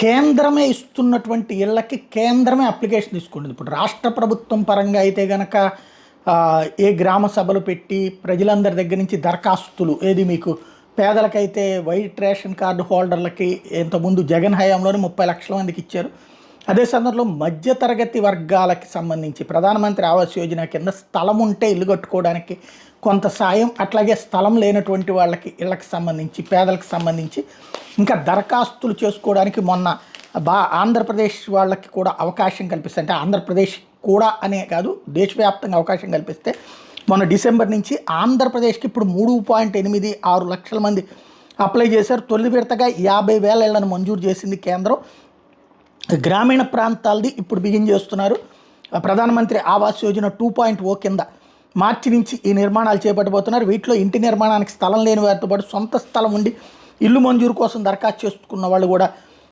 కేంద్రమే ఇస్తున్నటువంటి ఇళ్ళకి కేంద్రమే అప్లికేషన్ తీసుకుంటుంది. ఇప్పుడు రాష్ట్ర ప్రభుత్వం పరంగా అయితే గనక ఏ గ్రామ సభలు పెట్టి ప్రజలందరి దగ్గర నుంచి దరఖాస్తులు ఏది మీకు పేదలకైతే వైట్ రేషన్ కార్డు హోల్డర్లకి ఇంతకుముందు జగన్ హయాంలోనే 30 లక్షల మందికి ఇచ్చారు. అదే సందర్భంలో మధ్యతరగతి వర్గాలకి సంబంధించి ప్రధానమంత్రి ఆవాస్ యోజన కింద స్థలం ఉంటే ఇల్లు కట్టుకోవడానికి కొంత సాయం, అట్లాగే స్థలం లేనటువంటి వాళ్ళకి ఇళ్ళకి సంబంధించి పేదలకు సంబంధించి ఇంకా దరఖాస్తులు చేసుకోవడానికి మొన్న ఆంధ్రప్రదేశ్ వాళ్ళకి కూడా అవకాశం కల్పిస్తే, అంటే ఆంధ్రప్రదేశ్ కూడా అనే కాదు దేశవ్యాప్తంగా అవకాశం కల్పిస్తే మొన్న డిసెంబర్ నుంచి ఆంధ్రప్రదేశ్కి ఇప్పుడు 3.86 లక్షల మంది అప్లై చేశారు. తొలి విడతగా 50,000 ఇళ్లను మంజూరు చేసింది కేంద్రం. గ్రామీణ ప్రాంతాలది ఇప్పుడు బిగిన్ చేస్తున్నారు. ప్రధానమంత్రి ఆవాస్ యోజన 2.0 కింద మార్చి నుంచి ఈ నిర్మాణాలు చేపట్టబోతున్నారు. వీటిలో ఇంటి నిర్మాణానికి స్థలం లేని వారితో పాటు సొంత స్థలం ఉండి ఇల్లు మంజూరు కోసం దరఖాస్తు చేసుకున్న వాళ్ళు కూడా